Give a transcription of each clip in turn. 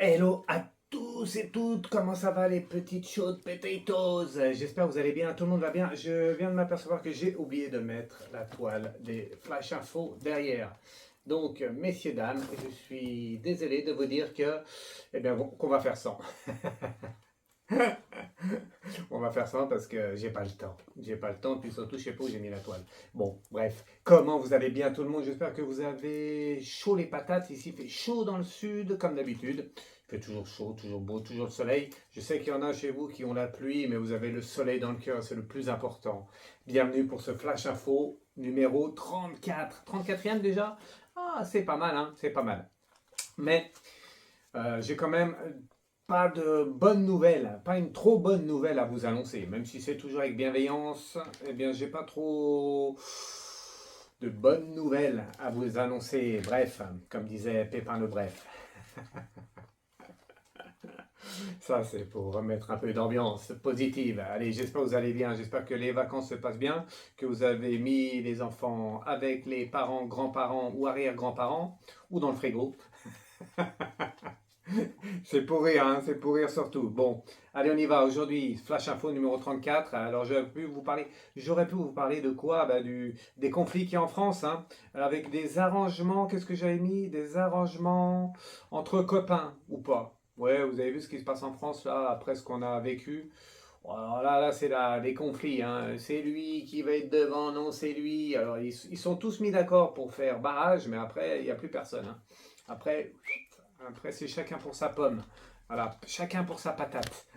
Hello à tous et toutes, comment ça va les petites chaudes potatoes? J'espère que vous allez bien, tout le monde va bien. Je viens de m'apercevoir que j'ai oublié de mettre la toile des flash infos derrière. Donc, messieurs, dames, je suis désolé de vous dire que, eh bien, qu'on va faire sans. On va faire ça parce que j'ai pas le temps. J'ai pas le temps, puis surtout, je sais pas où j'ai mis la toile. Bon, bref. Comment vous allez bien tout le monde? J'espère que vous avez chaud les patates. Ici, il fait chaud dans le sud, comme d'habitude. Il fait toujours chaud, toujours beau, toujours le soleil. Je sais qu'il y en a chez vous qui ont la pluie, mais vous avez le soleil dans le cœur, c'est le plus important. Bienvenue pour ce Flash Info numéro 34. 34e déjà? Ah, c'est pas mal, hein? C'est pas mal. Mais j'ai quand même pas de bonnes nouvelles, pas une trop bonne nouvelle à vous annoncer, même si c'est toujours avec bienveillance, eh bien j'ai pas trop de bonnes nouvelles à vous annoncer. Bref, comme disait Pépin le Bref. Ça, c'est pour remettre un peu d'ambiance positive. Allez, j'espère que vous allez bien, j'espère que les vacances se passent bien, que vous avez mis les enfants avec les parents, grands-parents ou arrière-grands-parents, ou dans le frigo. C'est pour rire, hein, c'est pour rire surtout. Bon, allez, on y va. Aujourd'hui, Flash Info numéro 34. Alors, j'aurais pu vous parler de quoi? Bah, des conflits qu'il y a en France, hein, avec des arrangements. Qu'est-ce que j'avais mis? Des arrangements entre copains ou pas? Ouais, vous avez vu ce qui se passe en France là, après ce qu'on a vécu. Bon, alors là, c'est les conflits, hein. C'est lui qui va être devant, non, c'est lui. Alors, ils sont tous mis d'accord pour faire barrage, mais après, il n'y a plus personne, hein. Après, après, c'est chacun pour sa pomme. Voilà, chacun pour sa patate.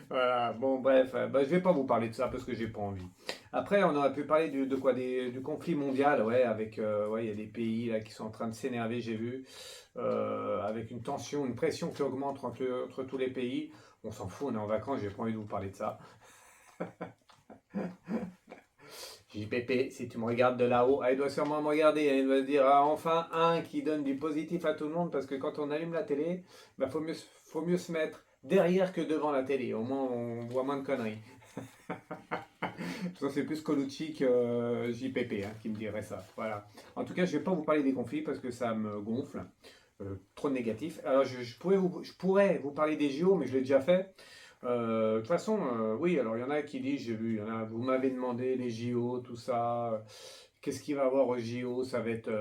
Voilà, bon, bref, bah, je vais pas vous parler de ça parce que j'ai pas envie. Après, on aurait pu parler de quoi du conflit mondial, ouais, avec, ouais, il y a des pays là qui sont en train de s'énerver, j'ai vu, avec une tension, une pression qui augmente entre tous les pays. On s'en fout, on est en vacances, j'ai pas envie de vous parler de ça. JPP, si tu me regardes de là-haut, elle doit sûrement me regarder, elle doit se dire ah, enfin un qui donne du positif à tout le monde parce que quand on allume la télé, bah, faut mieux se mettre derrière que devant la télé. Au moins on voit moins de conneries. Ça c'est plus Colucci que JPP hein, qui me dirait ça. Voilà. En tout cas, je ne vais pas vous parler des conflits parce que ça me gonfle. Trop négatif. Alors je pourrais vous parler des JO, mais je l'ai déjà fait. De toute façon, oui, alors il y en a qui disent, j'ai vu, il y en a, vous m'avez demandé les JO, tout ça, qu'est-ce qu'il va y avoir aux JO, ça va être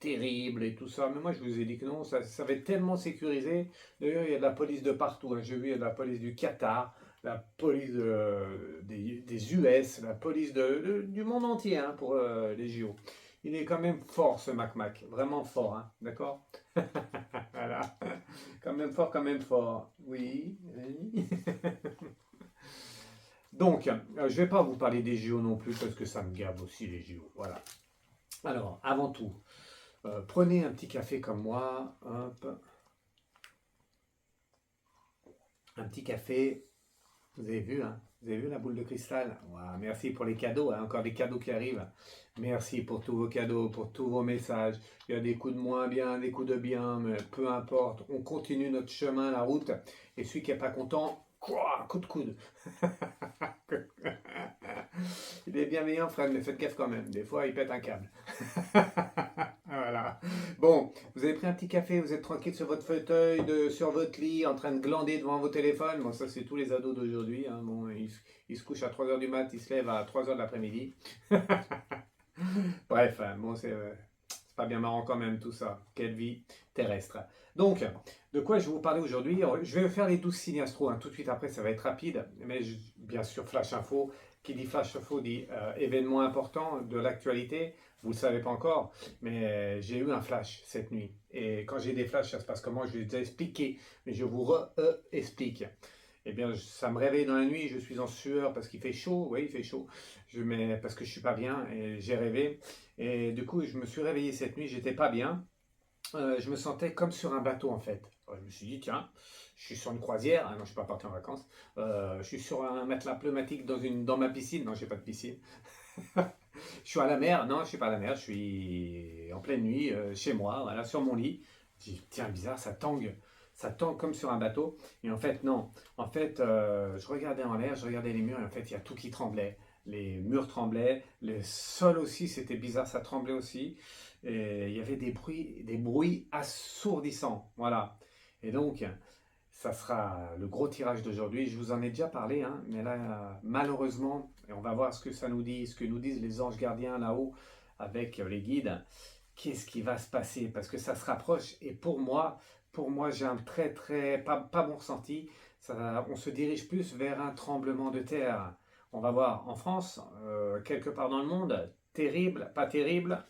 terrible et tout ça. Mais moi, je vous ai dit que non, ça va être tellement sécurisé. D'ailleurs, il y a de la police de partout, hein. J'ai vu, il y a de la police du Qatar, la police des US, la police du monde entier hein, pour les JO. Il est quand même fort ce Mac Mac, vraiment fort, hein, d'accord? Voilà. Quand même fort, quand même fort. Oui. Oui. Donc, je ne vais pas vous parler des JO non plus parce que ça me gave aussi les JO. Voilà. Alors, avant tout, prenez un petit café comme moi. Hop. Un petit café. Vous avez vu, hein? Vous avez vu la boule de cristal? Ouah, merci pour les cadeaux, hein, encore des cadeaux qui arrivent. Merci pour tous vos cadeaux, pour tous vos messages. Il y a des coups de moins bien, des coups de bien, mais peu importe. On continue notre chemin, la route. Et celui qui n'est pas content, quoi, coup de coude. Il est bienveillant, Fred, mais faites gaffe quand même. Des fois, il pète un câble. Voilà. Bon, vous avez pris un petit café, vous êtes tranquille sur votre fauteuil, sur votre lit, en train de glander devant vos téléphones. Bon, ça, c'est tous les ados d'aujourd'hui, hein. Bon, ils se couchent à 3h du mat, ils se lèvent à 3h de l'après-midi. Bref, hein, bon, c'est pas bien marrant quand même tout ça. Quelle vie terrestre. Donc, de quoi je vais vous parler aujourd'hui? Je vais faire les 12 signes astro, hein. Tout de suite après, ça va être rapide. Mais bien sûr, Flash Info. Qui dit Flash Info dit événement important de l'actualité. Vous ne le savez pas encore, mais j'ai eu un flash cette nuit. Et quand j'ai des flashs, ça se passe comment? Je vais déjà expliquer, mais je vous explique. Eh bien, ça me réveille dans la nuit, je suis en sueur parce qu'il fait chaud, oui, il fait chaud, parce que je suis pas bien et j'ai rêvé. Et du coup, je me suis réveillé cette nuit, j'étais pas bien. Je me sentais comme sur un bateau en fait. Je me suis dit, tiens, je suis sur une croisière, ah non, je suis pas parti en vacances. Je suis sur un matelas pneumatique dans ma piscine, non, j'ai pas de piscine. Je suis à la mer, non, je suis pas à la mer, je suis en pleine nuit, chez moi, voilà, sur mon lit. Je dis, tiens, bizarre, ça tangue comme sur un bateau. Et en fait, non. En fait, je regardais en l'air, je regardais les murs, et en fait, il y a tout qui tremblait. Les murs tremblaient, le sol aussi, c'était bizarre, ça tremblait aussi. Et il y avait des bruits assourdissants, voilà. Et donc, ça sera le gros tirage d'aujourd'hui. Je vous en ai déjà parlé, hein, mais là, malheureusement, et on va voir ce que ça nous dit, ce que nous disent les anges gardiens là-haut avec les guides. Qu'est-ce qui va se passer? Parce que ça se rapproche. Et pour moi, j'ai un pas bon ressenti. On se dirige plus vers un tremblement de terre. On va voir en France, quelque part dans le monde, terrible, pas terrible.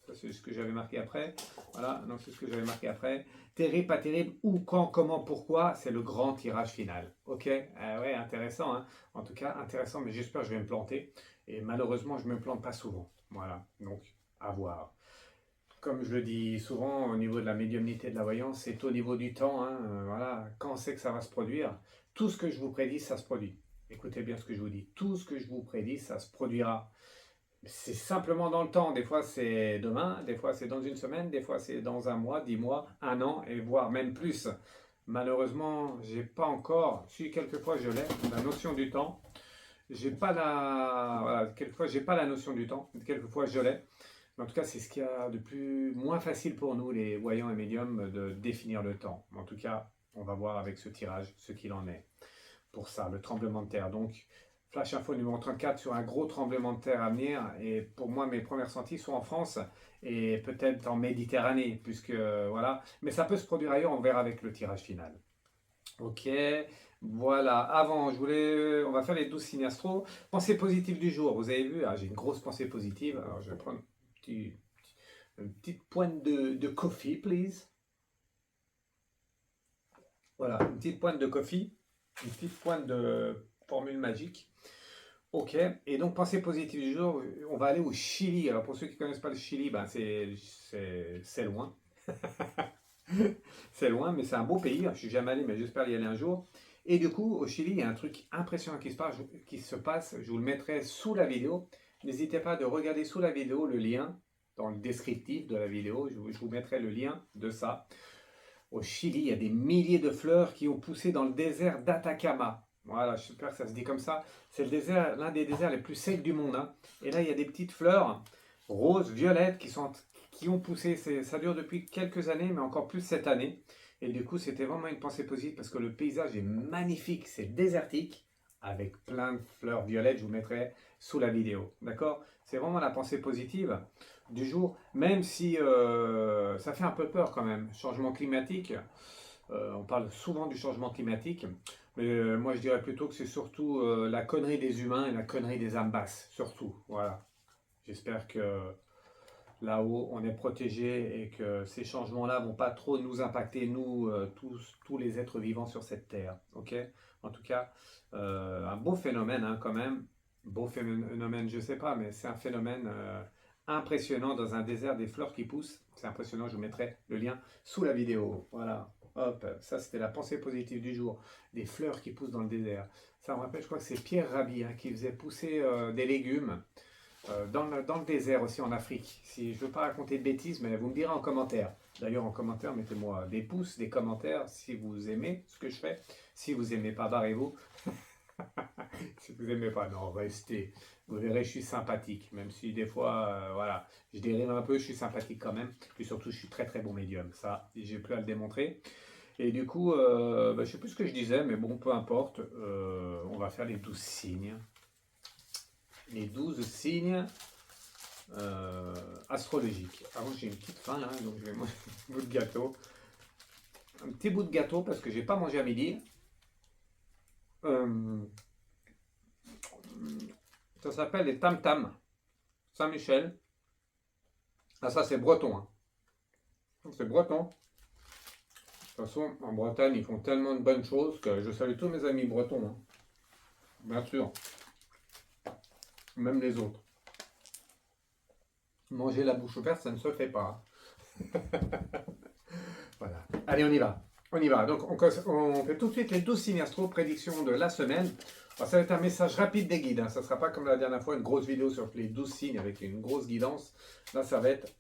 Ça, c'est ce que j'avais marqué après. Voilà, donc c'est ce que j'avais marqué après. Terrible, pas terrible, où, quand, comment, pourquoi, c'est le grand tirage final. Ok, ouais, intéressant, hein. En tout cas, intéressant, mais j'espère que je vais me planter. Et malheureusement, je ne me plante pas souvent. Voilà, donc à voir. Comme je le dis souvent, au niveau de la médiumnité de la voyance, c'est au niveau du temps, hein, voilà, quand c'est que ça va se produire. Tout ce que je vous prédis, ça se produit. Écoutez bien ce que je vous dis. Tout ce que je vous prédis, ça se produira. C'est simplement dans le temps. Des fois, c'est demain, des fois, c'est dans une semaine, des fois, c'est dans un mois, 10 mois, un an, et voire même plus. Malheureusement, j'ai pas encore, si quelquefois je l'ai, la notion du temps. J'ai pas voilà, quelquefois, j'ai pas la notion du temps, quelquefois je l'ai. Mais en tout cas, c'est ce qu'il y a de moins facile pour nous, les voyants et médiums, de définir le temps. En tout cas, on va voir avec ce tirage ce qu'il en est pour ça, le tremblement de terre. Donc, Flash Info numéro 34 sur un gros tremblement de terre à venir. Et pour moi, mes premiers ressentis sont en France et peut-être en Méditerranée, puisque voilà. Mais ça peut se produire ailleurs, on verra avec le tirage final. Ok, voilà. Avant, on va faire les 12 signes astro. Pensée positive du jour. Vous avez vu, j'ai une grosse pensée positive. Alors, je vais prendre une petite pointe de coffee, please. Voilà, une petite pointe de coffee, une petite pointe de formule magique. Ok, et donc pensée positive du jour, on va aller au Chili. Alors pour ceux qui ne connaissent pas le Chili, ben c'est loin. C'est loin, mais c'est un beau pays. Je ne suis jamais allé, mais j'espère y aller un jour. Et du coup, au Chili, il y a un truc impressionnant qui se passe. Je vous le mettrai sous la vidéo. N'hésitez pas de regarder sous la vidéo le lien dans le descriptif de la vidéo. Je vous mettrai le lien de ça. Au Chili, il y a des milliers de fleurs qui ont poussé dans le désert d'Atacama. Voilà, j'espère que ça se dit comme ça. C'est l'un des déserts les plus secs du monde, hein. Et là, il y a des petites fleurs roses, violettes qui ont poussé. Ça dure depuis quelques années, mais encore plus cette année. Et du coup, c'était vraiment une pensée positive parce que le paysage est magnifique, c'est désertique, avec plein de fleurs violettes. Je vous mettrai sous la vidéo. D'accord? C'est vraiment la pensée positive du jour, même si ça fait un peu peur quand même. Changement climatique, on parle souvent du changement climatique, mais moi je dirais plutôt que c'est surtout la connerie des humains et la connerie des âmes basses, surtout. Voilà. J'espère que là-haut on est protégé et que ces changements-là vont pas trop nous impacter, nous, tous les êtres vivants sur cette terre. Ok? En tout cas, un beau phénomène hein, quand même. Beau phénomène, je sais pas, mais c'est un phénomène impressionnant dans un désert des fleurs qui poussent. C'est impressionnant, je vous mettrai le lien sous la vidéo. Voilà, hop, ça c'était la pensée positive du jour. Des fleurs qui poussent dans le désert. Ça me rappelle, je crois que c'est Pierre Rabhi hein, qui faisait pousser des légumes dans le désert aussi en Afrique. Si je ne veux pas raconter de bêtises, mais vous me direz en commentaire. D'ailleurs, en commentaire, mettez-moi des pouces, des commentaires si vous aimez ce que je fais. Si vous n'aimez pas, barrez-vous. Si vous n'aimez pas, non, restez. Vous verrez, je suis sympathique. Même si des fois, voilà, je dérive un peu, je suis sympathique quand même. Puis surtout, je suis très très bon médium. Ça, j'ai plus à le démontrer. Et du coup, je ne sais plus ce que je disais, mais bon, peu importe. On va faire les 12 signes. Les 12 signes astrologiques. Avant, j'ai une petite faim là, donc je vais manger un bout de gâteau. Un petit bout de gâteau parce que j'ai pas mangé à midi. Ça s'appelle les tam tam Saint-Michel. Ah, ça, c'est breton. Hein. C'est breton. De toute façon, en Bretagne, ils font tellement de bonnes choses que je salue tous mes amis bretons. Hein. Bien sûr. Même les autres. Manger la bouche ouverte, ça ne se fait pas. Voilà. Allez, on y va. On y va. Donc, on fait tout de suite les 12 signes astro, prédiction de la semaine. Alors, ça va être un message rapide des guides. Hein. Ça ne sera pas comme la dernière fois, une grosse vidéo sur les 12 signes avec une grosse guidance. Là, ça va être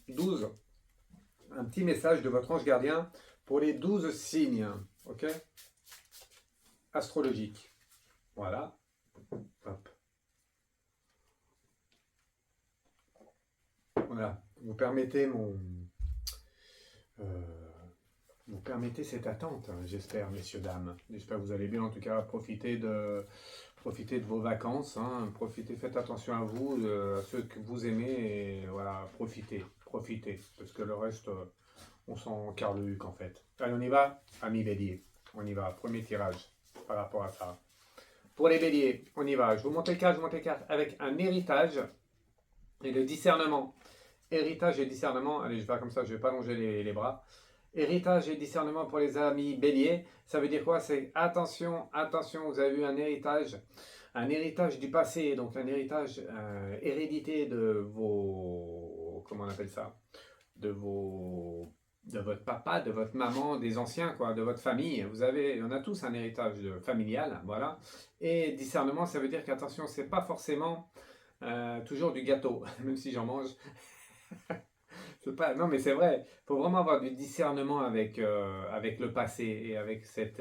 12. Un petit message de votre ange gardien pour les 12 signes. OK? Astrologiques. Voilà. Hop. Voilà. Vous permettez vous permettez cette attente, hein, j'espère, messieurs, dames. J'espère que vous allez bien, en tout cas, profiter de vos vacances. Hein, faites attention à vous, à ceux que vous aimez, et voilà, profitez, parce que le reste, on s'en carre le huc, en fait. Allez, on y va, amis béliers. On y va, premier tirage par rapport à ça. Pour les béliers, on y va. Je vous montre les cartes, avec un héritage et le discernement. Héritage et discernement, allez, je vais faire comme ça, je ne vais pas longer les bras. Héritage et discernement pour les amis béliers, ça veut dire quoi? C'est attention, attention, vous avez eu un héritage du passé, donc un héritage hérédité de vos, comment on appelle ça? De votre papa, de votre maman, des anciens, quoi, de votre famille. On a tous un héritage familial, voilà. Et discernement, ça veut dire qu'attention, c'est pas forcément toujours du gâteau, même si j'en mange. Non, mais c'est vrai, il faut vraiment avoir du discernement avec le passé et avec cet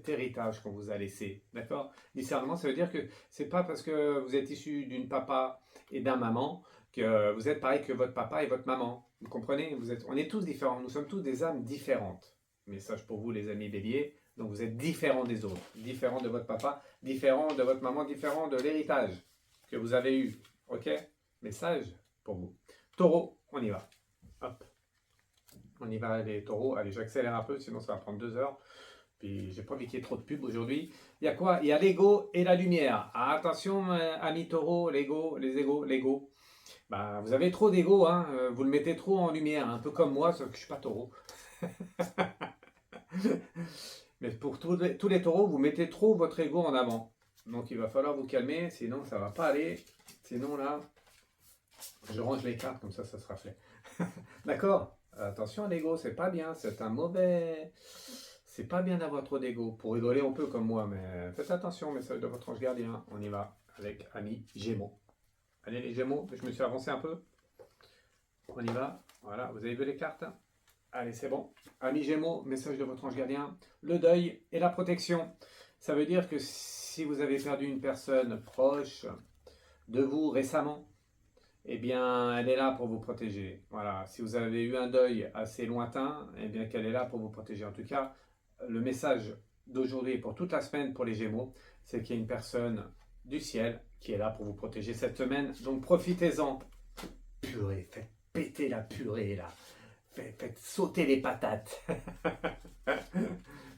héritage qu'on vous a laissé. D'accord? Discernement, ça veut dire que c'est pas parce que vous êtes issu d'une papa et d'un maman que vous êtes pareil que votre papa et votre maman. Vous comprenez? On est tous différents, nous sommes tous des âmes différentes. Message pour vous, les amis béliers. Donc vous êtes différents des autres, différents de votre papa, différents de votre maman, différents de l'héritage que vous avez eu. Ok? Message pour vous. Taureau, on y va. Hop. On y va les taureaux. Allez, j'accélère un peu, sinon ça va prendre 2 heures. Puis j'ai pas envie qu'il y ait trop de pubs aujourd'hui. Il y a quoi? Il y a l'ego et la lumière. Ah, attention, amis taureaux, l'ego. Bah, vous avez trop d'ego, hein. Vous le mettez trop en lumière, un peu comme moi, sauf que je suis pas taureau. Mais pour tous les taureaux, vous mettez trop votre ego en avant. Donc il va falloir vous calmer, sinon ça va pas aller. Sinon là, je range les cartes, comme ça sera fait. D'accord? Attention à l'ego, c'est pas bien, c'est un mauvais... C'est pas bien d'avoir trop d'ego. Pour rigoler, on peut comme moi, mais faites attention, message de votre ange gardien. On y va avec amis Gémeaux. Allez les Gémeaux, je me suis avancé un peu. On y va. Voilà, vous avez vu les cartes? Allez, c'est bon. Amis Gémeaux, message de votre ange gardien. Le deuil et la protection. Ça veut dire que si vous avez perdu une personne proche de vous récemment, eh bien, elle est là pour vous protéger. Voilà. Si vous avez eu un deuil assez lointain, eh bien, qu'elle est là pour vous protéger. En tout cas, le message d'aujourd'hui et pour toute la semaine pour les Gémeaux, c'est qu'il y a une personne du ciel qui est là pour vous protéger cette semaine. Donc, profitez-en. Purée, faites péter la purée, là. Faites sauter les patates.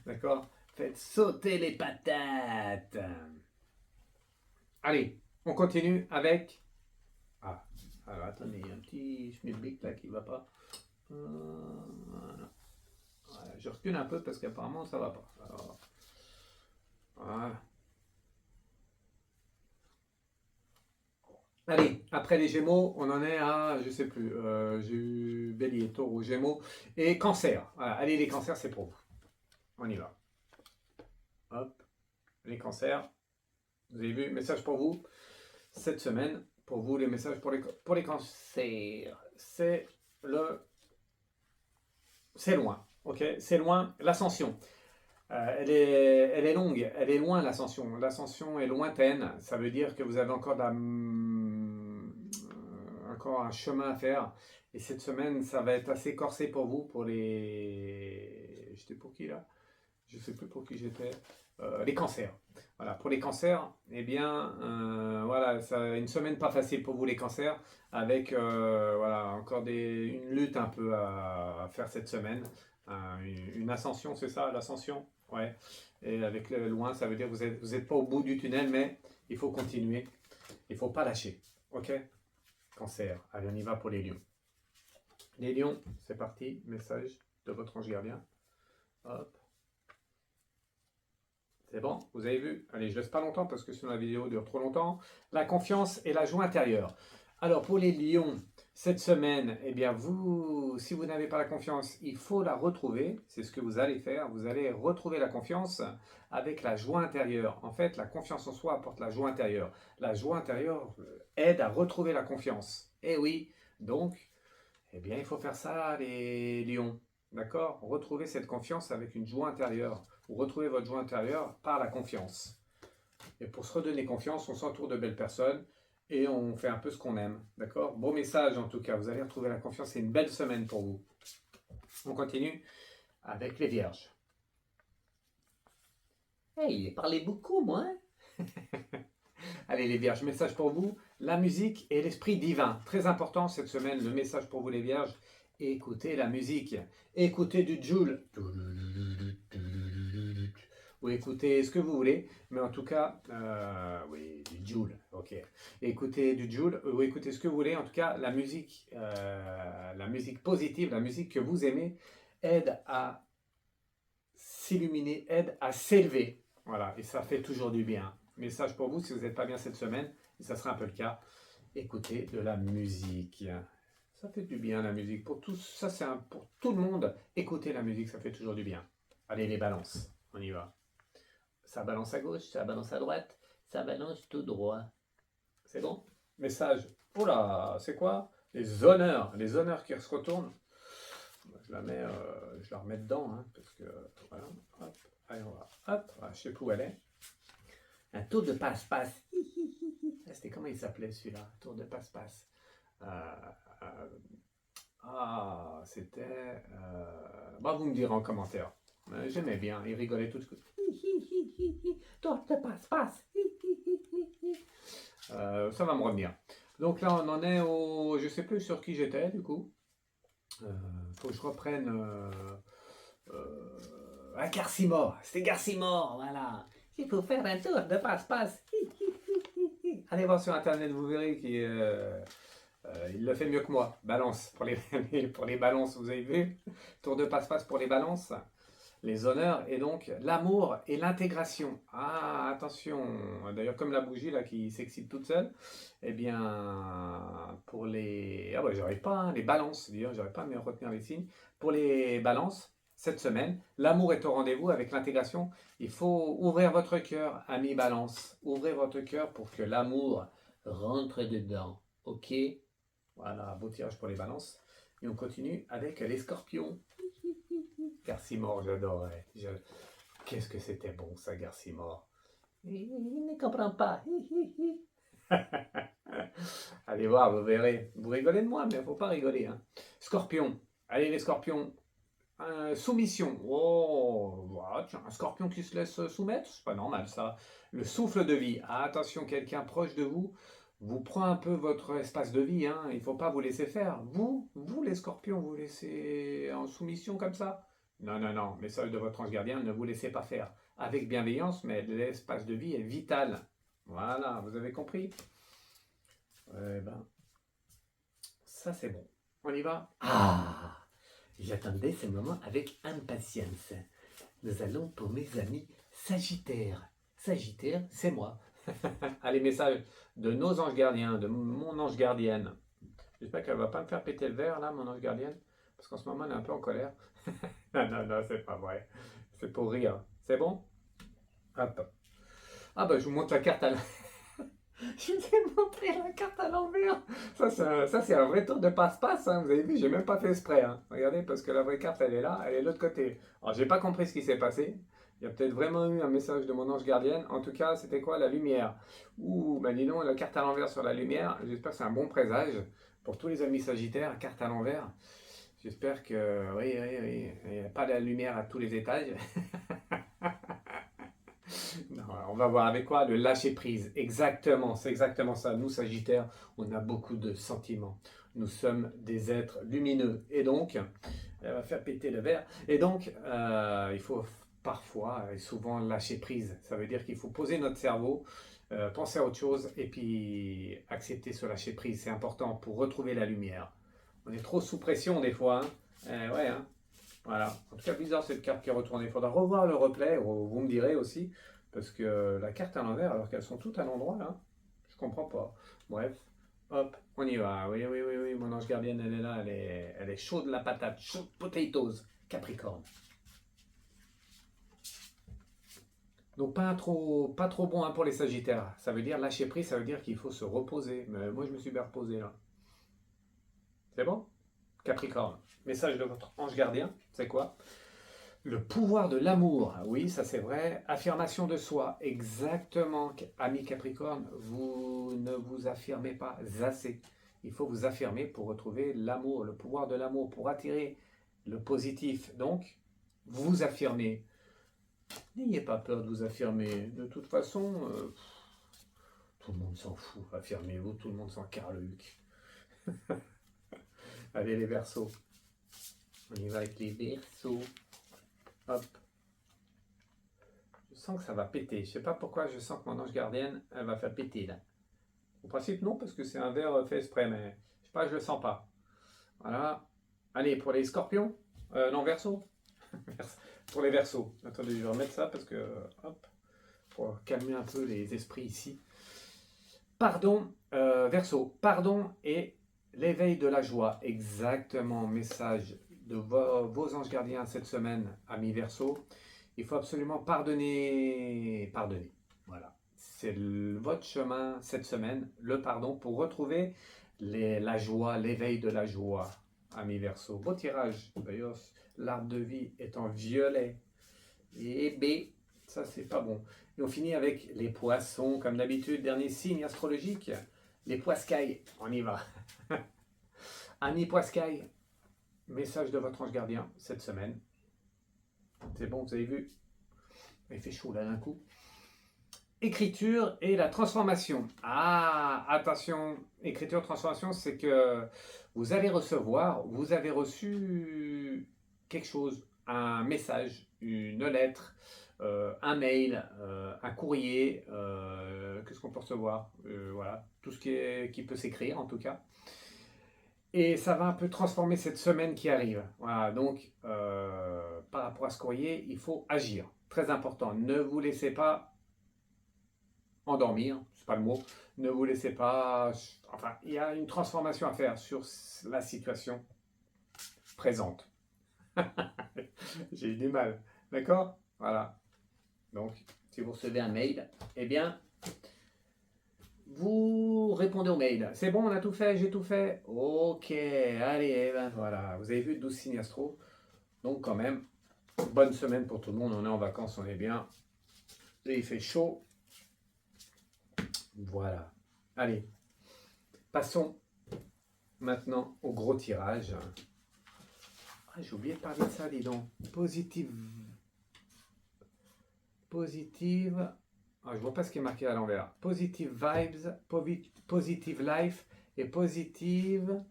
D'accord? Faites sauter les patates. Allez, on continue avec... Ah, alors attendez, il y a un petit schmilblick là qui va pas. Voilà. Voilà, je recule un peu parce qu'apparemment ça va pas. Alors, voilà. Allez, après les Gémeaux, on en est à, je sais plus, j'ai eu Bélier, Taureau, Gémeaux et Cancer. Voilà. Allez, les Cancers, c'est pour vous. On y va. Hop, les Cancers. Vous avez vu, message pour vous cette semaine. Pour vous, les messages pour les Cancers. C'est loin, ok? C'est loin, l'ascension. Elle est longue, elle est loin l'ascension. L'ascension est lointaine. Ça veut dire que vous avez encore encore un chemin à faire. Et cette semaine, ça va être assez corsé pour vous, pour les... J'étais pour qui là? Je ne sais plus pour qui j'étais. Les cancers. Voilà, pour les cancers, eh bien, voilà, une semaine pas facile pour vous les cancers, avec voilà, encore une lutte un peu à faire cette semaine. Une ascension, c'est ça, l'ascension? Ouais. Et avec le loin, ça veut dire que vous êtes pas au bout du tunnel, mais il faut continuer. Il ne faut pas lâcher. Ok? Cancer. Allez, on y va pour les lions. Les lions, c'est parti. Message de votre ange gardien. Hop. C'est bon, vous avez vu. Allez, je laisse pas longtemps parce que sinon la vidéo dure trop longtemps. La confiance et la joie intérieure. Alors, pour les lions, cette semaine, eh bien, si vous n'avez pas la confiance, il faut la retrouver. C'est ce que vous allez faire. Vous allez retrouver la confiance avec la joie intérieure. En fait, la confiance en soi apporte la joie intérieure. La joie intérieure aide à retrouver la confiance. Eh oui, donc, eh bien, il faut faire ça, les lions. D'accord? Retrouver cette confiance avec une joie intérieure. Ou retrouver votre joie intérieure par la confiance. Et pour se redonner confiance, on s'entoure de belles personnes et on fait un peu ce qu'on aime. D'accord? Beau message en tout cas. Vous allez retrouver la confiance. C'est une belle semaine pour vous. On continue avec les vierges. Hey, il parlait beaucoup, moi. Allez les vierges, message pour vous. La musique et l'esprit divin. Très important cette semaine. Le message pour vous les vierges. Écoutez la musique. Écoutez du Joule. Ou écoutez ce que vous voulez, mais en tout cas, oui, du Joule, ok. Écoutez du Joule, ou écoutez ce que vous voulez, en tout cas, la musique positive, la musique que vous aimez, aide à s'illuminer, aide à s'élever, voilà, et ça fait toujours du bien. Message pour vous, si vous n'êtes pas bien cette semaine, et ça sera un peu le cas, écoutez de la musique. Ça fait du bien la musique, pour tous, ça c'est pour tout le monde, écoutez la musique, ça fait toujours du bien. Allez les balances, on y va. Ça balance à gauche, ça balance à droite, ça balance tout droit. C'est bon? Message. Oh là, c'est quoi? Les honneurs qui se retournent. Je la mets, je la remets dedans, hein, parce que voilà. Hop, allez, on va. Hop, voilà, je sais plus où elle est. Un tour de passe-passe. C'était comment il s'appelait celui-là? Tour de passe-passe. C'était. Bah, vous me direz en commentaire. J'aimais bien, il rigolait tout de suite. Tour de passe-passe. Ça va me revenir. Donc là, on en est au. Je sais plus sur qui j'étais, du coup. Faut que je reprenne. Garcimore. C'était Garcimore, voilà. Il faut faire un tour de passe-passe. Allez voir sur internet, vous verrez qu'il il le fait mieux que moi. Balance pour pour les balances, vous avez vu? Tour de passe-passe pour les balances. Les honneurs et donc l'amour et l'intégration. Ah, attention. D'ailleurs, comme la bougie là qui s'excite toute seule, eh bien, pour les. Ah ouais, j'arrive pas, hein, les balances, d'ailleurs, j'arrive pas à me retenir les signes. Pour les balances, cette semaine, l'amour est au rendez-vous avec l'intégration. Il faut ouvrir votre cœur, ami balance. Ouvrez votre cœur pour que l'amour rentre dedans. Ok? Voilà, beau tirage pour les balances. Et on continue avec les scorpions. Garcimore, j'adorais. Qu'est-ce que c'était bon ça, Garcimore. Il ne comprend pas. Allez voir, vous verrez. Vous rigolez de moi, mais il ne faut pas rigoler. Hein. Scorpion. Allez les scorpions. Soumission. Oh, voilà, tiens, un scorpion qui se laisse soumettre, c'est pas normal ça. Le souffle de vie. Ah, attention, quelqu'un proche de vous vous prend un peu votre espace de vie. Hein. Il ne faut pas vous laisser faire. Vous les scorpions, vous laissez en soumission comme ça? Non, non, non. Message de votre ange gardien, ne vous laissez pas faire. Avec bienveillance, mais l'espace de vie est vital. Voilà, vous avez compris? Eh ben, ça c'est bon. On y va? Ah, j'attendais ce moment avec impatience. Nous allons pour mes amis Sagittaires. Sagittaire, c'est moi. Allez, message de nos anges gardiens, de mon ange gardienne. J'espère qu'elle va pas me faire péter le verre là, mon ange gardienne, parce qu'en ce moment elle est un peu en colère. Non, non, non, c'est pas vrai. C'est pour rire. C'est bon? Hop. Ah bah je vous montre la carte à je vous ai montré la carte à l'envers. Ça c'est un vrai tour de passe-passe. Hein. Vous avez vu, j'ai même pas fait exprès. Hein. Regardez, parce que la vraie carte, elle est là, elle est de l'autre côté. Alors, j'ai pas compris ce qui s'est passé. Il y a peut-être vraiment eu un message de mon ange gardienne. En tout cas, c'était quoi? La lumière. Ouh, bah dis donc, la carte à l'envers sur la lumière. J'espère que c'est un bon présage pour tous les amis sagittaires. Carte à l'envers. J'espère que, oui, il n'y a pas de la lumière à tous les étages. Non, on va voir avec quoi? Le lâcher prise. Exactement, c'est exactement ça. Nous, Sagittaires, on a beaucoup de sentiments. Nous sommes des êtres lumineux. Et donc, elle va faire péter le verre. Et donc, il faut parfois et souvent lâcher prise. Ça veut dire qu'il faut poser notre cerveau Pensez à autre chose et puis acceptez ce lâcher prise. C'est important pour retrouver la lumière. On est trop sous pression des fois. Hein. Ouais, hein. Voilà. En tout cas, bizarre cette carte qui est retournée. Il faudra revoir le replay, vous me direz aussi, parce que la carte à l'envers, alors qu'elles sont toutes à l'endroit là, je comprends pas. Bref, hop, on y va. Oui, oui, oui, oui, mon ange gardienne, elle est là, elle est chaude la patate, chaude potatoes, Capricorne. Donc pas trop bon hein, pour les Sagittaires. Ça veut dire lâcher prise, ça veut dire qu'il faut se reposer. Mais moi, je me suis bien reposé là. C'est bon? Capricorne. Message de votre ange gardien, c'est quoi? Le pouvoir de l'amour, oui, ça c'est vrai. Affirmation de soi, exactement. Ami Capricorne, vous ne vous affirmez pas assez. Il faut vous affirmer pour retrouver l'amour, le pouvoir de l'amour, pour attirer le positif. Donc, vous affirmez. N'ayez pas peur de vous affirmer. De toute façon, tout le monde s'en fout. Affirmez-vous, tout le monde s'en carre le huc. Allez les Verseaux. On y va avec les Verseaux. Hop. Je sens que ça va péter. Je sais pas pourquoi je sens que mon ange gardienne, elle va faire péter là. Au principe, non, parce que c'est un verre fait exprès, mais je sais pas, je le sens pas. Voilà. Allez, pour les scorpions. Non, Verseaux. Pour les Verseaux. Attendez, je vais remettre ça parce que, hop, pour calmer un peu les esprits ici. Pardon, Verseau, pardon et l'éveil de la joie. Exactement, message de vos anges gardiens cette semaine, amis Verseau. Il faut absolument pardonner. Pardonner. Voilà. C'est votre chemin cette semaine, le pardon, pour retrouver la joie, l'éveil de la joie, amis Verseau. Beau tirage. D'ailleurs, l'arbre de vie est en violet. Et B, ça c'est pas bon. Et on finit avec les poissons, comme d'habitude, dernier signe astrologique. Les poiscailles, on y va. Amis poiscailles, message de votre ange gardien cette semaine. C'est bon, vous avez vu? Il fait chaud là d'un coup. Écriture et la transformation. Ah, attention, écriture, transformation, c'est que vous allez recevoir, vous avez reçu quelque chose, un message, une lettre, un mail, un courrier, qu'est-ce qu'on peut recevoir? Voilà, tout ce qui peut s'écrire en tout cas. Et ça va un peu transformer cette semaine qui arrive. Voilà, donc par rapport à ce courrier, il faut agir. Très important, ne vous laissez pas endormir, c'est pas le mot, ne vous laissez pas... Enfin, il y a une transformation à faire sur la situation présente. J'ai eu du mal, d'accord? Voilà. Donc, si vous recevez un mail, eh bien, vous répondez au mail. C'est bon, on a tout fait, j'ai tout fait. Ok, allez, eh ben voilà. Vous avez vu 12 signes astro. Donc quand même, bonne semaine pour tout le monde. On est en vacances, on est bien. Et il fait chaud. Voilà. Allez, passons maintenant au gros tirage. Ah, j'ai oublié de parler de ça, dis donc. Positive. Ah, je vois pas ce qui est marqué à l'envers. Positive vibes, positive life et positive.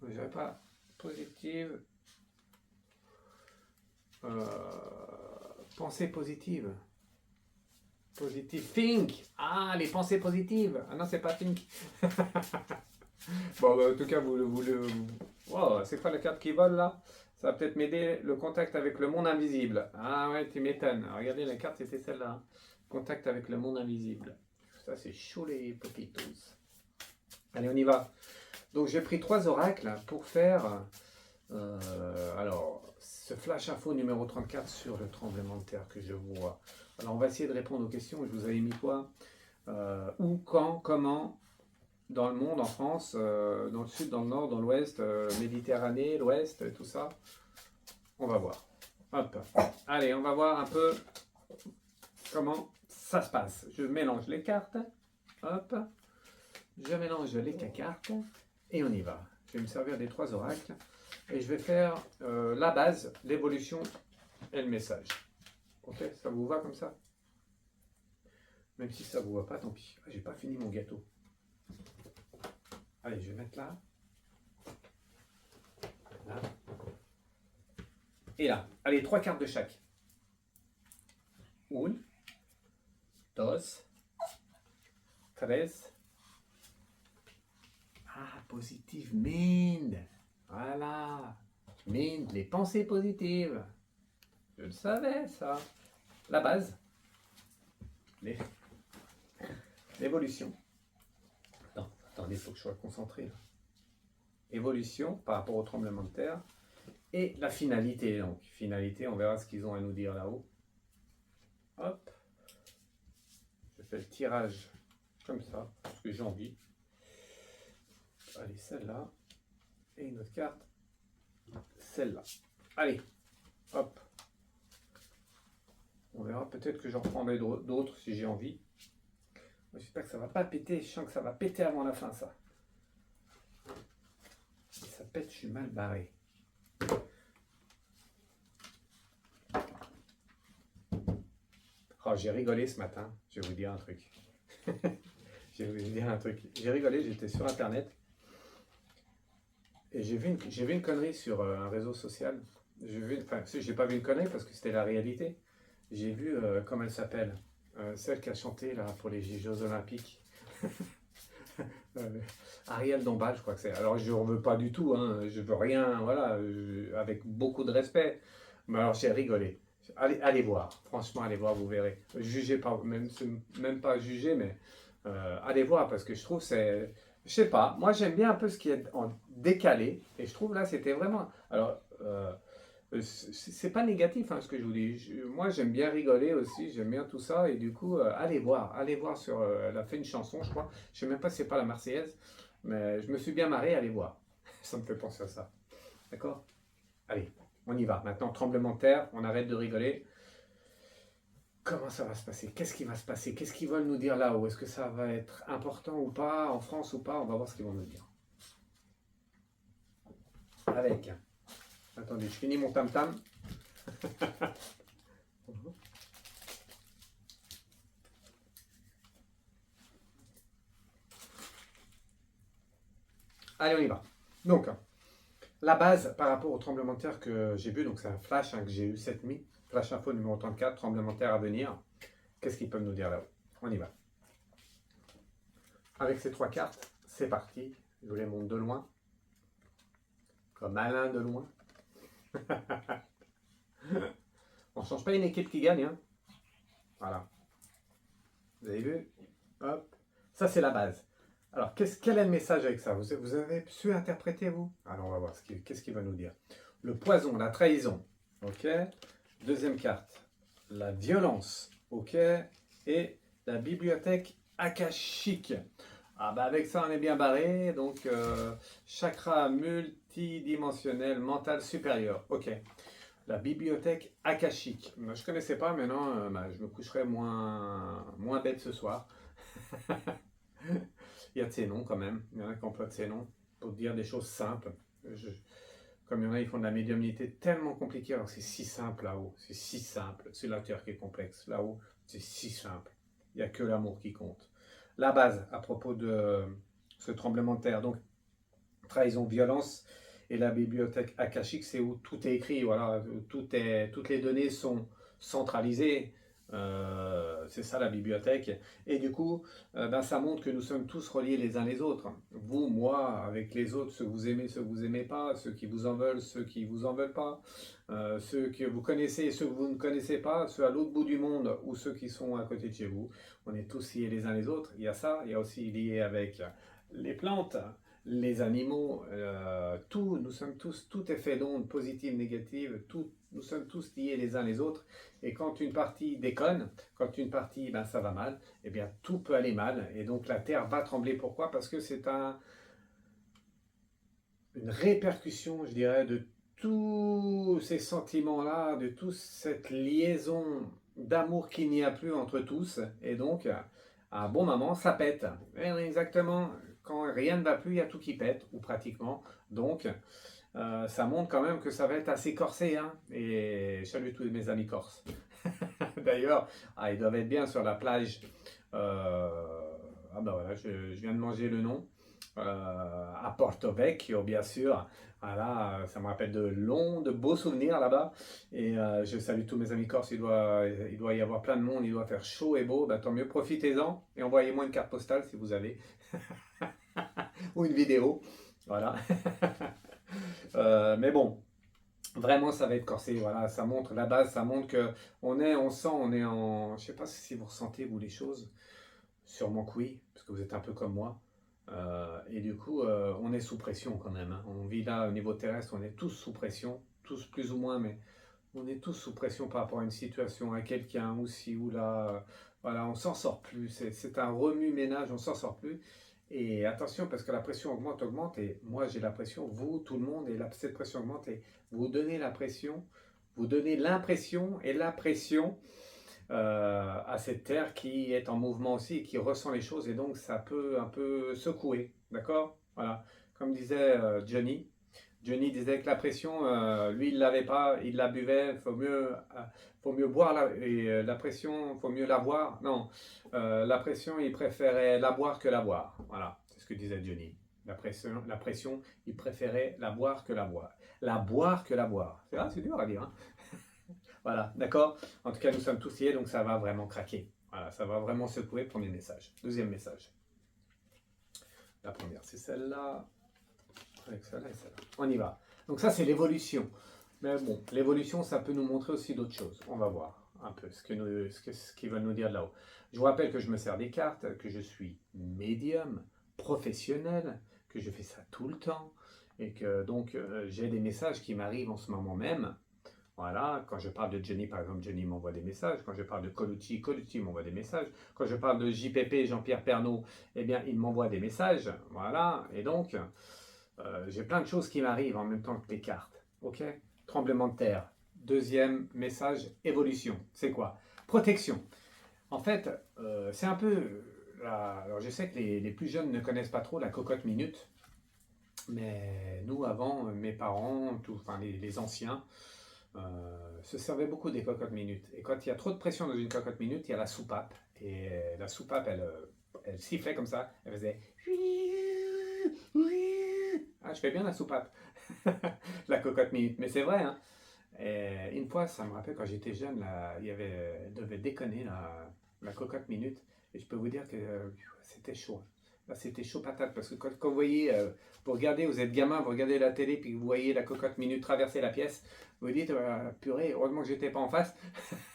Je dirais pas. Positive. Pensée positive. Positive think. Ah, les pensées positives. Ah non, c'est pas think. Bon, bah, en tout cas, wow, c'est quoi la carte qui vole là? Ça va peut-être m'aider. Le contact avec le monde invisible. Ah ouais, tu m'étonnes. Regardez, la carte, c'était celle-là. Hein. Contact avec le monde invisible. Ça, c'est chaud les popitos. Allez, on y va. Donc, j'ai pris 3 oracles pour faire... alors, ce flash info numéro 34 sur le tremblement de terre que je vois. Alors, on va essayer de répondre aux questions. Je vous avais mis quoi? Où, quand, comment, dans le monde, en France, dans le sud, dans le nord, dans l'ouest, Méditerranée, l'ouest, tout ça. On va voir. Hop. Allez, on va voir un peu comment ça se passe. Je mélange les cartes. Hop. Je mélange les cartes. Et on y va. Je vais me servir des 3 oracles. Et je vais faire la base, l'évolution et le message. Ok, ça vous va comme ça? Même si ça vous va pas, tant pis. J'ai pas fini mon gâteau. Allez, je vais mettre là. Là. Et là. Allez, 3 cartes de chaque. 1, dos, tres. Ah, positive mind. Voilà. Mind, les pensées positives. Je le savais, ça. La base. L'évolution. Non, attendez, il faut que je sois concentré. Là. Évolution par rapport au tremblement de terre. Et la finalité, donc. Finalité, on verra ce qu'ils ont à nous dire là-haut. Hop. Je fais le tirage comme ça, parce que j'ai envie. Allez, celle-là. Et une autre carte. Celle-là. Allez. Hop. On verra, peut-être que j'en reprendrai d'autres si j'ai envie. J'espère que ça va pas péter. Je sens que ça va péter avant la fin, ça. Si ça pète, je suis mal barré. Oh, j'ai rigolé ce matin. Je vais vous dire un truc. J'ai rigolé, j'étais sur Internet. Et j'ai vu une connerie sur un réseau social. J'ai pas vu une connerie parce que c'était la réalité. J'ai vu, comment elle s'appelle, celle qui a chanté là pour les Jeux Olympiques. Ariel Dombal, je crois que c'est. Alors je ne veux pas du tout, hein, je veux rien, voilà, avec beaucoup de respect. Mais alors j'ai rigolé. Allez voir, franchement, allez voir, vous verrez. Jugez pas, même pas juger, mais allez voir parce que je trouve c'est. Je sais pas, moi j'aime bien un peu ce qui est en décalé et je trouve là c'était vraiment. Alors. C'est pas négatif hein, ce que je vous dis. Moi j'aime bien rigoler aussi, j'aime bien tout ça et du coup allez voir sur. Elle a fait une chanson, je crois. Je sais même pas si c'est pas la Marseillaise, mais je me suis bien marré. Allez voir, ça me fait penser à ça. D'accord? Allez, on y va. Maintenant tremblement de terre, on arrête de rigoler. Comment ça va se passer? Qu'est-ce qui va se passer? Qu'est-ce qu'ils veulent nous dire là-haut? Est-ce que ça va être important ou pas en France ou pas? On va voir ce qu'ils vont nous dire. Avec. Attendez, je finis mon tam-tam. Allez, on y va. Donc, la base par rapport au tremblement de terre que j'ai vu, donc c'est un flash hein, que j'ai eu cette nuit. Flash info numéro 34, tremblement de terre à venir. Qu'est-ce qu'ils peuvent nous dire là-haut? On y va. Avec ces trois cartes, c'est parti. Je vous les montre de loin. Comme Alain de loin. On ne change pas une équipe qui gagne. Hein. Voilà. Vous avez vu? Hop. Ça, c'est la base. Alors, quel est le message avec ça? Vous avez su interpréter, vous? Alors, on va voir. Qu'est-ce qu'il va nous dire? Le poison, la trahison. OK. Deuxième carte. La violence. OK. Et la bibliothèque akashique. Ah bah avec ça, on est bien barré. Donc, chakra multidimensionnel, mental supérieur. OK. La bibliothèque akashique. Je ne connaissais pas, maintenant je me coucherai moins bête ce soir. Il y a de ces noms quand même. Il y en a qui emploient de ces noms pour dire des choses simples. Comme il y en a, ils font de la médiumnité tellement compliquée. Alors c'est si simple là-haut. C'est si simple. C'est la terre qui est complexe. Là-haut, c'est si simple. Il n'y a que l'amour qui compte. La base à propos de ce tremblement de terre. Donc, trahison, violence. Et la bibliothèque akashique, c'est où tout est écrit, voilà, toutes les données sont centralisées. C'est ça la bibliothèque. Et du coup, ça montre que nous sommes tous reliés les uns les autres. Vous, moi, avec les autres, ceux que vous aimez, ceux que vous n'aimez pas, ceux qui vous en veulent, ceux qui vous en veulent pas, ceux que vous connaissez et ceux que vous ne connaissez pas, ceux à l'autre bout du monde ou ceux qui sont à côté de chez vous. On est tous liés les uns les autres. Il y a ça, il y a aussi lié avec les plantes, les animaux, nous sommes tous, tout est fait d'ondes positives, négatives, nous sommes tous liés les uns les autres. Et quand une partie déconne, quand une partie, ça va mal, eh bien tout peut aller mal. Et donc la Terre va trembler. Pourquoi? Parce que c'est une répercussion, je dirais, de tous ces sentiments-là, de toute cette liaison d'amour qu'il n'y a plus entre tous. Et donc, à un bon moment, ça pète. Et exactement. Quand rien ne va plus, il y a tout qui pète, ou pratiquement. Donc, ça montre quand même que ça va être assez corsé. Hein. Et je salue tous mes amis corses. D'ailleurs, ils doivent être bien sur la plage. Voilà, je viens de manger le nom. à Porto Vecchio, bien sûr. Voilà, ça me rappelle de beaux souvenirs là-bas. Et je salue tous mes amis corses. Il doit y avoir plein de monde, il doit faire chaud et beau. Bah, tant mieux, profitez-en et envoyez-moi une carte postale si vous avez, ou une vidéo. Voilà. Mais bon, vraiment, ça va être corsé. Voilà, ça montre la base, ça montre que on sent, on est en. Je sais pas si vous ressentez vous les choses. Sûrement que oui, parce que vous êtes un peu comme moi. Et du coup, on est sous pression quand même, hein. On vit là au niveau terrestre, on est tous sous pression, tous plus ou moins, mais on est tous sous pression par rapport à une situation, à quelqu'un, ou ci ou là. Voilà, on s'en sort plus. C'est un remue-ménage, on s'en sort plus. Et attention, parce que la pression augmente, augmente, et moi j'ai la pression, vous, tout le monde, et cette pression augmente, et vous donnez la pression, vous donnez l'impression et la pression à cette terre qui est en mouvement aussi et qui ressent les choses et donc ça peut un peu secouer, d'accord? Voilà, comme disait Johnny. Johnny disait que la pression, lui il l'avait pas, il la buvait, faut mieux boire la pression, faut mieux la boire. Non, la pression, il préférait la boire que la boire. Voilà, c'est ce que disait Johnny. La pression, il préférait la boire que la boire. La boire que la boire. C'est dur à dire, hein. Voilà, d'accord? En tout cas, nous sommes tous liés, donc ça va vraiment craquer. Voilà, ça va vraiment secouer. Premier message. Deuxième message. La première, c'est celle-là. Avec celle-là et celle-là. On y va. Donc ça, c'est l'évolution. Mais bon, l'évolution, ça peut nous montrer aussi d'autres choses. On va voir un peu ce qu'ils veulent nous dire de là-haut. Je vous rappelle que je me sers des cartes, que je suis médium, professionnel, que je fais ça tout le temps, et que donc j'ai des messages qui m'arrivent en ce moment même. Voilà, quand je parle de Johnny, par exemple, Johnny m'envoie des messages. Quand je parle de Colucci, Colucci m'envoie des messages. Quand je parle de JPP, Jean-Pierre Pernaut, eh bien, il m'envoie des messages. Voilà, et donc, j'ai plein de choses qui m'arrivent en même temps que les cartes. Ok? Tremblement de terre. Deuxième message, évolution. C'est quoi? Protection. En fait, c'est un peu. Alors, je sais que les plus jeunes ne connaissent pas trop la cocotte minute. Mais nous, avant, mes parents, enfin les anciens, se servait beaucoup des cocottes minutes. Et quand il y a trop de pression dans une cocotte minute, il y a la soupape. Et la soupape, elle sifflait comme ça. Elle faisait. Ah, je fais bien la soupape. La cocotte minute. Mais c'est vrai, hein. Et une fois, ça me rappelle quand j'étais jeune, là, elle devait déconner la cocotte minute. Et je peux vous dire que c'était chaud. Là, c'était chaud patate parce que quand vous voyez, vous regardez, vous êtes gamin, vous regardez la télé, puis vous voyez la cocotte minute traverser la pièce, vous vous dites, purée, heureusement que j'étais pas en face.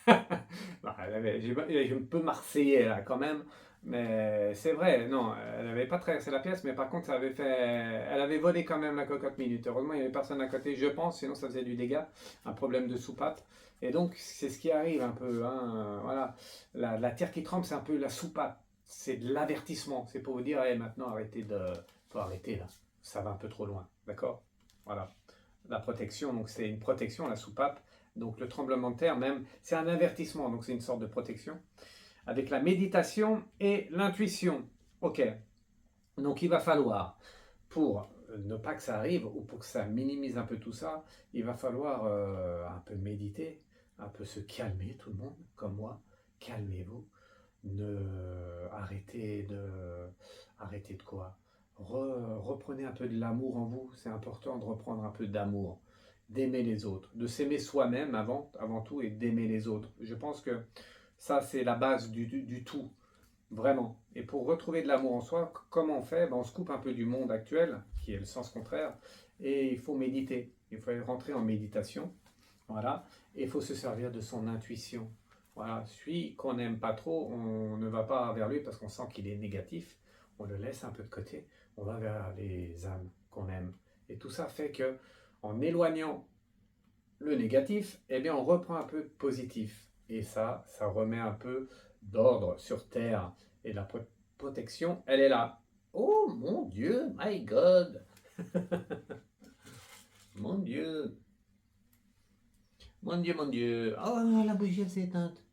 Bah, j'ai un peu marseillais là quand même, mais c'est vrai, non, elle n'avait pas traversé la pièce, mais par contre, elle avait volé quand même la cocotte minute. Heureusement, il n'y avait personne à côté, je pense, sinon ça faisait du dégât, un problème de soupape. Et donc, c'est ce qui arrive un peu, hein, voilà. La terre qui tremble, c'est un peu la soupape. C'est de l'avertissement. C'est pour vous dire, hey, maintenant, faut arrêter là. Ça va un peu trop loin. D'accord? Voilà. La protection, donc c'est une protection, la soupape. Donc le tremblement de terre, même, c'est un avertissement. Donc c'est une sorte de protection. Avec la méditation et l'intuition. Ok. Donc il va falloir, pour ne pas que ça arrive, ou pour que ça minimise un peu tout ça, il va falloir un peu méditer, un peu se calmer, tout le monde, comme moi. Calmez-vous. Arrêtez de quoi? Reprenez un peu de l'amour en vous. C'est important de reprendre un peu d'amour, d'aimer les autres, de s'aimer soi-même avant tout et d'aimer les autres. Je pense que ça, c'est la base du tout, vraiment. Et pour retrouver de l'amour en soi, comment on fait? Ben, on se coupe un peu du monde actuel, qui est le sens contraire, et il faut méditer. Il faut rentrer en méditation, voilà, et il faut se servir de son intuition. Voilà, celui qu'on n'aime pas trop, on ne va pas vers lui parce qu'on sent qu'il est négatif. On le laisse un peu de côté. On va vers les âmes qu'on aime. Et tout ça fait que, en éloignant le négatif, eh bien, on reprend un peu de positif. Et ça remet un peu d'ordre sur terre. Et la protection, elle est là. Oh mon Dieu, my God, mon Dieu, mon Dieu, mon Dieu. Oh, la bougie elle s'est éteinte.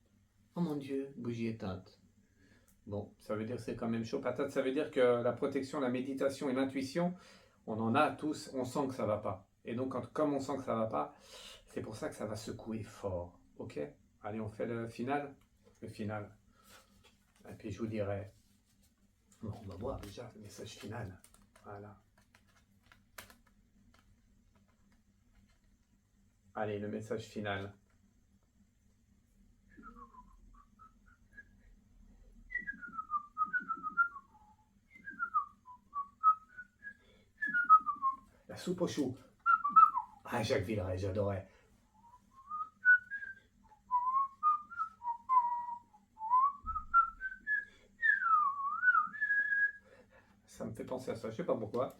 Oh mon Dieu, bougie éteinte. Bon, ça veut dire que c'est quand même chaud patate. Ça veut dire que la protection, la méditation et l'intuition, on en a tous, on sent que ça va pas. Et donc, comme on sent que ça va pas, c'est pour ça que ça va secouer fort. Ok? Allez, on fait le final. Le final. Et puis je vous dirai. Bon, on va voir déjà le message final. Voilà. Allez, le message final. La soupe aux choux. Ah, Jacques Villeray, j'adorais. Ça me fait penser à ça, je sais pas pourquoi.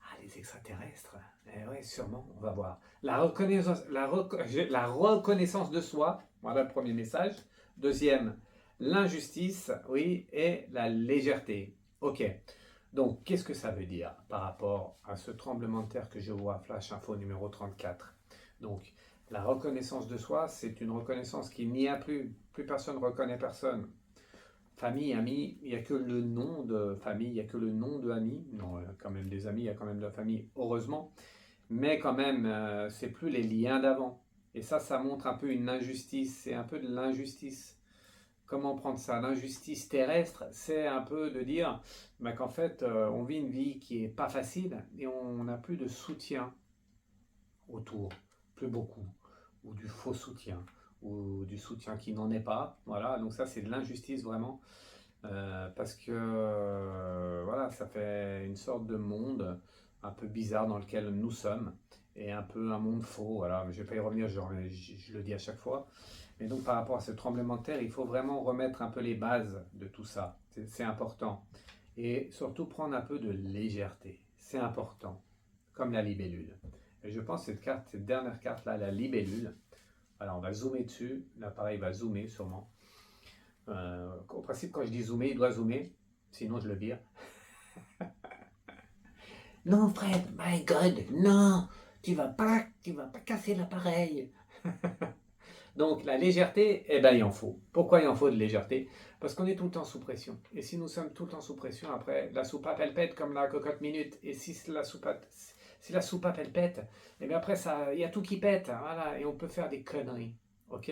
Ah, les extraterrestres. Eh ouais, sûrement, on va voir. La reconnaissance de soi, voilà le premier message. Deuxième, l'injustice, oui, et la légèreté. Ok. Donc, qu'est-ce que ça veut dire par rapport à ce tremblement de terre que je vois, Flash Info numéro 34? Donc, la reconnaissance de soi, c'est une reconnaissance qu'il n'y a plus. Plus personne ne reconnaît personne. Famille, amis, il n'y a que le nom de famille, il n'y a que le nom de amis. Non, il y a quand même des amis, il y a quand même de la famille, heureusement. Mais quand même, c'est plus les liens d'avant. Et ça montre un peu une injustice. C'est un peu de l'injustice. Comment prendre ça? L'injustice terrestre, c'est un peu de dire bah, qu'en fait, on vit une vie qui est pas facile et on n'a plus de soutien autour, plus beaucoup, ou du faux soutien, ou du soutien qui n'en est pas. Voilà, donc ça, c'est de l'injustice vraiment. Parce que voilà, ça fait une sorte de monde un peu bizarre dans lequel nous sommes et un peu un monde faux. Voilà, je ne vais pas y revenir, je le dis à chaque fois. Mais donc par rapport à ce tremblement de terre, il faut vraiment remettre un peu les bases de tout ça. C'est important. Et surtout prendre un peu de légèreté. C'est important. Comme la libellule. Et je pense que cette dernière carte là, la libellule. Alors on va zoomer dessus. L'appareil va zoomer sûrement. Au principe, quand je dis zoomer, il doit zoomer, sinon je le vire. Non, Fred, my God, non, tu vas pas casser l'appareil. Donc la légèreté, eh ben il en faut. Pourquoi il en faut de légèreté? Parce qu'on est tout le temps sous pression. Et si nous sommes tout le temps sous pression, après, la soupape elle pète comme la cocotte minute. Et si la soupape elle pète, et bien après ça, il y a tout qui pète, hein, voilà, et on peut faire des conneries, ok?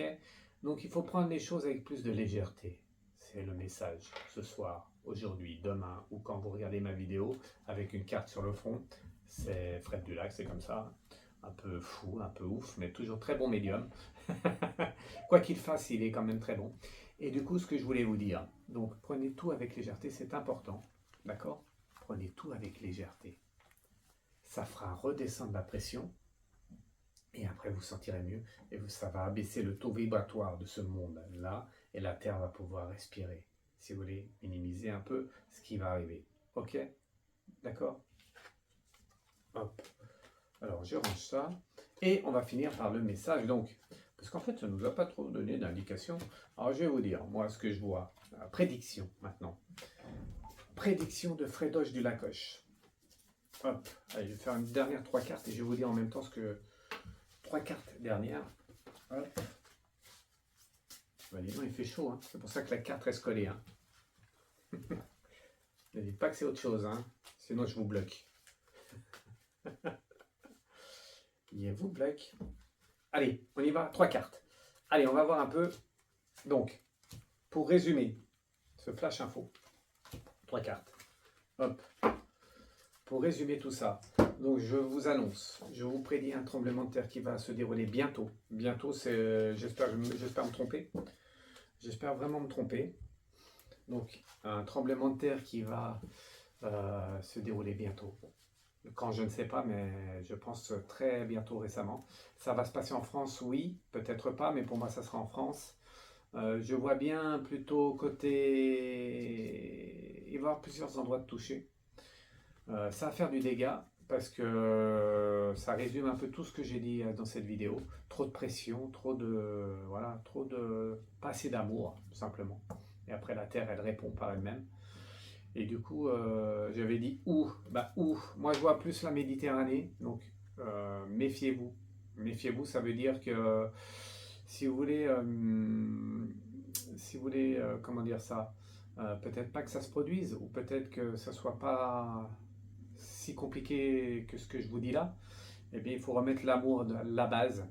Donc il faut prendre les choses avec plus de légèreté. C'est le message ce soir, aujourd'hui, demain, ou quand vous regardez ma vidéo avec une carte sur le front. C'est Fred Dulac, c'est comme ça, un peu fou, un peu ouf, mais toujours très bon médium. Quoi qu'il fasse, il est quand même très bon. Et du coup, ce que je voulais vous dire, donc prenez tout avec légèreté, c'est important, d'accord? Prenez tout avec légèreté. Ça fera redescendre la pression, et après vous sentirez mieux, et ça va abaisser le taux vibratoire de ce monde-là, et la Terre va pouvoir respirer, si vous voulez minimiser un peu ce qui va arriver. Ok? D'accord? Hop. Alors, je range ça, et on va finir par le message, donc, parce qu'en fait, ça ne nous a pas trop donné d'indication. Alors, je vais vous dire, moi, ce que je vois. Prédiction, maintenant. Prédiction de Fredoche du Lacoche. Hop, allez, je vais faire une dernière 3 cartes, et je vais vous dire en même temps ce que... 3 cartes dernières. Hop. Bah, dis donc, il fait chaud, hein. C'est pour ça que la carte reste collée. Hein. Ne dites pas que c'est autre chose, hein. Sinon je vous bloque. Il vous bloque. Allez, on y va, 3 cartes. Allez, on va voir un peu. Donc, pour résumer ce flash info, 3 cartes. Hop. Pour résumer tout ça, donc je vous annonce, je vous prédis un tremblement de terre qui va se dérouler bientôt. Bientôt, c'est, j'espère me tromper. J'espère vraiment me tromper. Donc, un tremblement de terre qui va se dérouler bientôt. Quand je ne sais pas, mais je pense très bientôt récemment. Ça va se passer en France, oui, peut-être pas, mais pour moi ça sera en France. Je vois bien plutôt côté... Il va y avoir plusieurs endroits de toucher. Ça va faire du dégât parce que ça résume un peu tout ce que j'ai dit dans cette vidéo. Trop de pression, trop de... Voilà, trop de... Pas assez d'amour, tout simplement. Et après la Terre, elle répond par elle-même. Et du coup, j'avais dit où? Bah où? Moi, je vois plus la Méditerranée, donc méfiez-vous. Méfiez-vous, ça veut dire que si vous voulez, comment dire ça, peut-être pas que ça se produise, ou peut-être que ça soit pas si compliqué que ce que je vous dis là. Eh bien, il faut remettre l'amour de la base.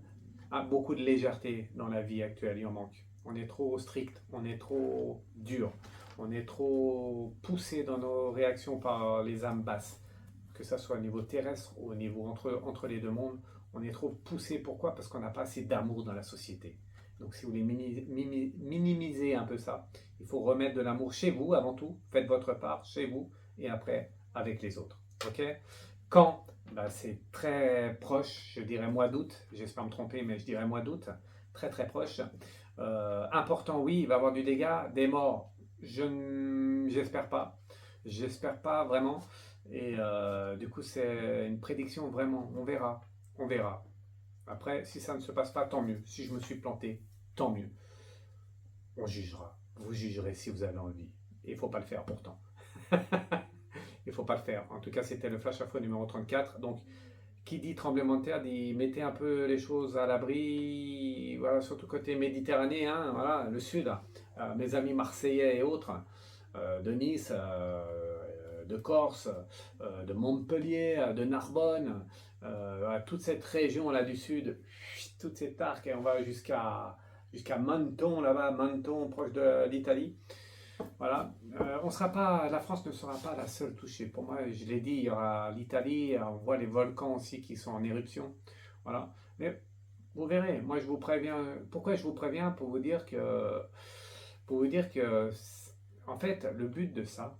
Ah, beaucoup de légèreté dans la vie actuelle, il en manque. On est trop strict, on est trop dur. On est trop poussé dans nos réactions par les âmes basses. que ça soit au niveau terrestre ou au niveau entre les deux mondes, on est trop poussé. Pourquoi? Parce qu'on n'a pas assez d'amour dans la société. Donc si vous voulez minimiser un peu ça, il faut remettre de l'amour chez vous avant tout. Faites votre part chez vous et après avec les autres. Ok? Quand? Ben, c'est très proche, je dirais mois d'août. J'espère me tromper, mais je dirais mois d'août. Très très proche. Important, oui, il va y avoir du dégât, des morts. J'espère pas. J'espère pas vraiment. Et du coup, c'est une prédiction vraiment. On verra. On verra. Après, si ça ne se passe pas, tant mieux. Si je me suis planté, tant mieux. On jugera. Vous jugerez si vous avez envie. Il ne faut pas le faire pourtant. Il ne faut pas le faire. En tout cas, c'était le Flash Info numéro 34. Donc, qui dit tremblement de terre dit mettez un peu les choses à l'abri, voilà, surtout côté méditerranéen, voilà, le sud. Mes amis marseillais et autres, de Nice, de Corse, de Montpellier, de Narbonne, voilà, toute cette région là du sud, toute cette arc, et on va jusqu'à Menton là-bas, Menton proche de l'Italie. Voilà, la France ne sera pas la seule touchée. Pour moi, je l'ai dit, il y aura l'Italie, on voit les volcans aussi qui sont en éruption. Voilà, mais vous verrez. Moi, je vous préviens. Pourquoi je vous préviens? Pour vous dire que, en fait, le but de ça,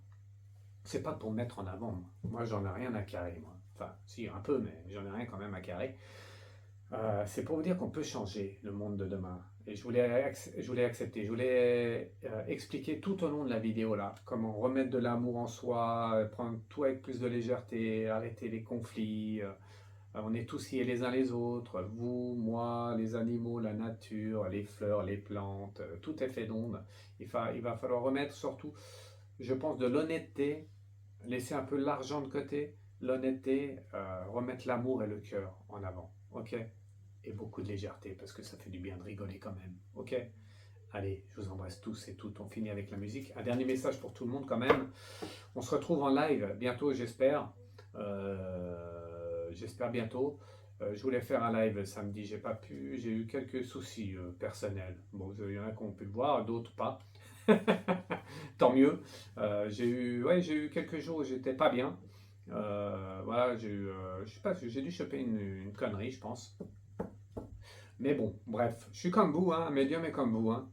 c'est pas pour mettre en avant. Moi, j'en ai rien à carrer. Moi. Enfin, si un peu, mais j'en ai rien quand même à carrer. C'est pour vous dire qu'on peut changer le monde de demain. Et je voulais accepter, je voulais expliquer tout au long de la vidéo là, comment remettre de l'amour en soi, prendre tout avec plus de légèreté, arrêter les conflits. On est tous liés les uns les autres, vous, moi, les animaux, la nature, les fleurs, les plantes, tout est fait d'ondes. Il va falloir remettre surtout, je pense, de l'honnêteté, laisser un peu l'argent de côté, l'honnêteté, remettre l'amour et le cœur en avant. Ok? Et beaucoup de légèreté parce que ça fait du bien de rigoler quand même. Ok? Allez, je vous embrasse tous et toutes. On finit avec la musique. Un dernier message pour tout le monde quand même. On se retrouve en live bientôt, j'espère. J'espère bientôt. Je voulais faire un live samedi, j'ai pas pu. J'ai eu quelques soucis personnels. Bon, il y en a qui ont pu le voir, d'autres pas. Tant mieux. J'ai eu quelques jours où j'étais pas bien. Voilà, je sais pas, j'ai dû choper une connerie, je pense. Mais bon, bref, je suis comme vous, hein, un médium est comme vous. Hein.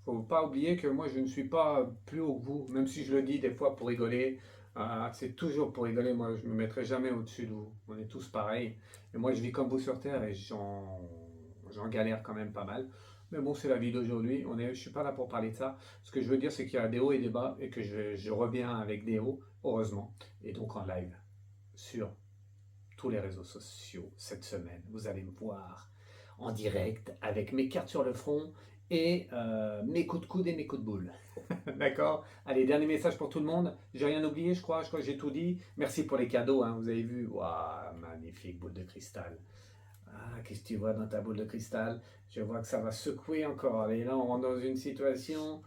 Faut pas oublier que moi je ne suis pas plus haut que vous, même si je le dis des fois pour rigoler. C'est toujours pour rigoler, moi je me mettrai jamais au-dessus de vous. On est tous pareils. Et moi je vis comme vous sur Terre et j'en galère quand même pas mal. Mais bon, c'est la vie d'aujourd'hui. Je suis pas là pour parler de ça. Ce que je veux dire, c'est qu'il y a des hauts et des bas et que je reviens avec des hauts, heureusement. Et donc en live sur tous les réseaux sociaux cette semaine. Vous allez me voir en direct avec mes cartes sur le front et mes coups de coude et mes coups de boule. D'accord? Allez, dernier message pour tout le monde. J'ai rien oublié, je crois que j'ai tout dit. Merci pour les cadeaux, hein, vous avez vu. Waouh, magnifique boule de cristal. Ah, qu'est-ce que tu vois dans ta boule de cristal? Je vois que ça va secouer encore. Et là, on rentre dans une situation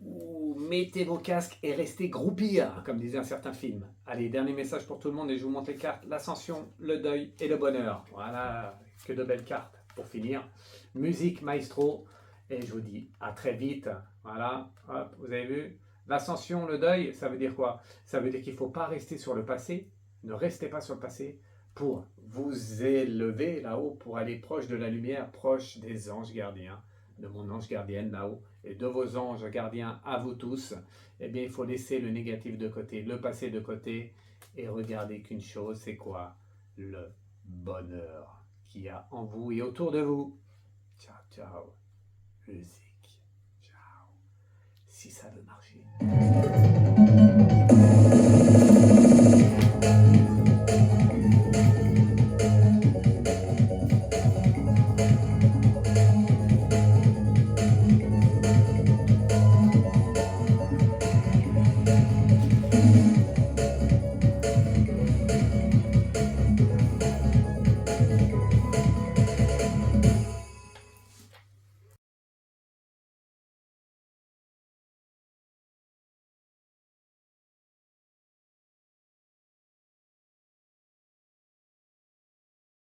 où mettez vos casques et restez groupir, comme disait un certain film. Allez, dernier message pour tout le monde et je vous montre les cartes. L'ascension, le deuil et le bonheur. Voilà, que de belles cartes pour finir. Musique maestro. Et je vous dis à très vite. Voilà, hop, vous avez vu? L'ascension, le deuil, ça veut dire quoi? Ça veut dire qu'il ne faut pas rester sur le passé. Ne restez pas sur le passé pour vous élever là-haut, pour aller proche de la lumière, proche des anges gardiens, de mon ange gardienne là-haut, et de vos anges gardiens à vous tous. Eh bien, il faut laisser le négatif de côté, le passé de côté, et regarder qu'une chose, c'est quoi? Le bonheur qu'il y a en vous et autour de vous. Ciao, ciao. Musique. Ciao. Si ça veut marcher.